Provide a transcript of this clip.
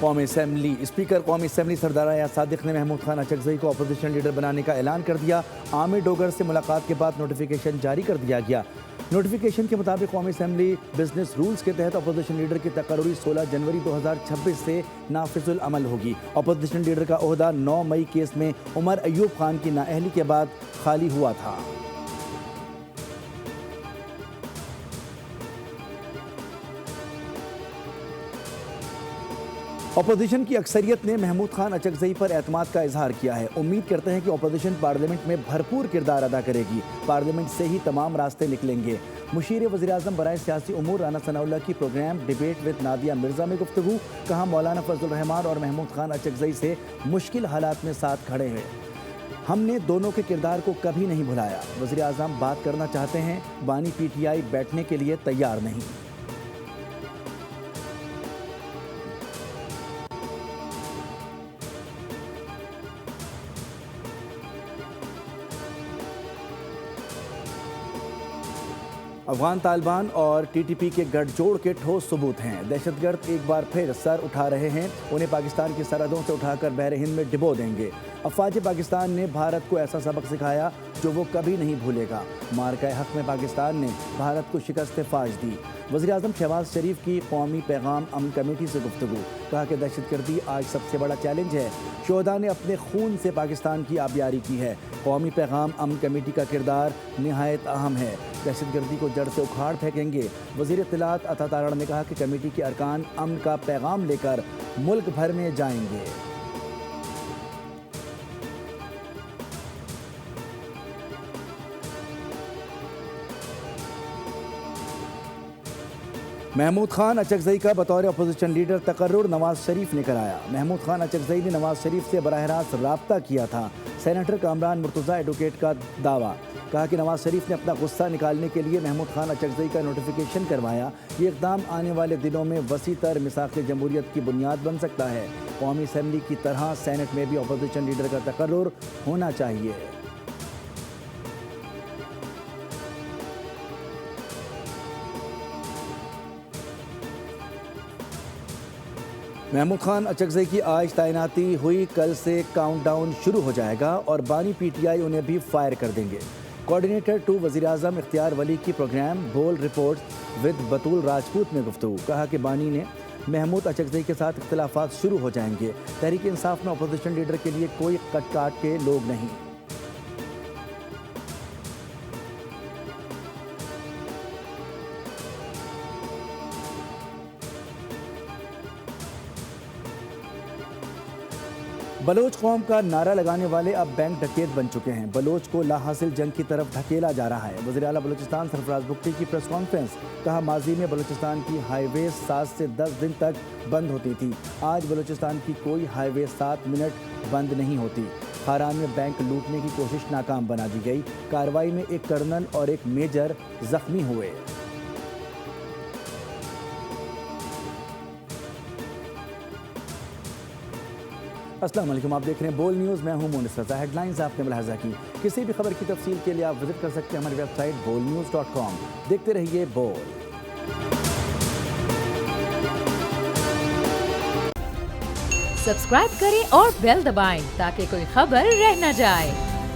قومی assembly speaker قومی assembly سردار ایاز صادق نے محمود خان اچکزئی کو اپوزیشن لیڈر بنانے کا اعلان کر دیا۔ عامر ڈوگر سے ملاقات کے بعد نوٹیفیکیشن جاری کر دیا گیا۔ نوٹیفیکیشن کے مطابق قومی اسمبلی بزنس رولز کے تحت اپوزیشن لیڈر کی تقرری 16 جنوری 2026 سے نافذ العمل ہوگی۔ اپوزیشن لیڈر کا عہدہ 9 مئی کیس میں عمر ایوب خان کی نااہلی کے بعد خالی ہوا تھا۔ اپوزیشن کی اکثریت نے محمود خان اچکزئی پر اعتماد کا اظہار کیا ہے۔ امید کرتے ہیں کہ اپوزیشن پارلیمنٹ میں بھرپور کردار ادا کرے گی۔ پارلیمنٹ سے ہی تمام راستے نکلیں گے۔ مشیر وزیراعظم برائے سیاسی امور رانا ثناء اللہ کی program debate with Nadia Mirza میں گفتگو۔ کہا مولانا فضل الرحمان اور محمود خان اچکزئی سے مشکل حالات میں ساتھ کھڑے ہیں۔ ہم نے دونوں کے کردار کو کبھی نہیں بھلایا۔ وزیراعظم بات کرنا چاہتے ہیں، بانی پی ٹی آئی بیٹھنے کے لیے تیار نہیں۔ افغان طالبان اور ٹی ٹی پی کے گٹھ جوڑ کے ٹھوس ثبوت ہیں۔ دہشت گرد ایک بار پھر سر اٹھا رہے ہیں، انہیں پاکستان کی سرحدوں سے اٹھا کر بحر ہند میں ڈبو دیں گے۔ افواج پاکستان نے بھارت کو ایسا سبق سکھایا جو وہ کبھی نہیں بھولے گا۔ مارکہ حق میں پاکستان نے بھارت کو شکست فاش دی۔ وزیراعظم شہباز شریف کی قومی پیغام امن کمیٹی سے گفتگو۔ کہا کہ دہشت گردی آج سب سے بڑا چیلنج ہے۔ شہداء نے اپنے خون سے پاکستان کی آبیاری کی ہے۔ قومی پیغام امن کمیٹی کا کردار نہایت اہم ہے۔ دہشت گردی کو جڑ سے اکھاڑ پھینکیں گے۔ وزیر اطلاعات عطا تارڑ نے کہا کہ کمیٹی کے ارکان امن کا پیغام لے کر ملک بھر میں جائیں گے۔ محمود خان اچکزئی کا بطور اپوزیشن لیڈر تقرر نواز شریف نے کرایا۔ محمود خان اچکزئی نے نواز شریف سے براہ راست رابطہ کیا تھا۔ سینیٹر کامران مرتضیٰ ایڈوکیٹ کا دعویٰ۔ کہا کہ نواز شریف نے اپنا غصہ نکالنے کے لیے محمود خان اچکزئی کا نوٹیفیکیشن کروایا۔ یہ اقدام آنے والے دنوں میں وسیع تر میثاق جمہوریت کی بنیاد بن سکتا ہے۔ قومی اسمبلی کی طرح سینٹ میں بھی اپوزیشن لیڈر کا تقرر ہونا چاہیے۔ محمود خان اچکزئی کی آج تعیناتی ہوئی، کل سے کاؤنٹ ڈاؤن شروع ہو جائے گا اور بانی پی ٹی آئی انہیں بھی فائر کر دیں گے۔ کوارڈینیٹر 2 وزیراعظم اختیار ولی کی پروگرام بول رپورٹ ود بطول راجپوت میں گفتگو۔ کہا کہ بانی نے محمود اچکزئی کے ساتھ اختلافات شروع ہو جائیں گے۔ تحریک انصاف میں اپوزیشن لیڈر کے لیے کوئی کٹ کاٹ کے لوگ نہیں۔ بلوچ قوم کا نعرہ لگانے والے اب بینک ڈکیت بن چکے ہیں۔ بلوچ کو لا حاصل جنگ کی طرف دھکیلا جا رہا ہے۔ وزیر اعلیٰ بلوچستان سرفراز بگٹی کی پریس کانفرنس۔ کہا ماضی میں بلوچستان کی ہائی ویز 7 سے 10 دن تک بند ہوتی تھی، آج بلوچستان کی کوئی ہائی وے 7 منٹ بند نہیں ہوتی۔ خاران میں بینک لوٹنے کی کوشش ناکام بنا دی گئی۔ کارروائی میں ایک کرنل اور ایک میجر زخمی ہوئے۔ السلام علیکم، آپ دیکھ رہے ہیں بول نیوز، میں ہوں مونس رضا۔ ہیڈ لائنز آپ نے ملاحظہ کی۔ کسی بھی خبر کی تفصیل کے لیے آپ وزٹ کر سکتے ہیں ہماری ویب سائٹ bolnews.com۔ دیکھتے رہیے بول۔ سبسکرائب کریں اور بیل دبائیں تاکہ کوئی خبر رہ نہ جائے۔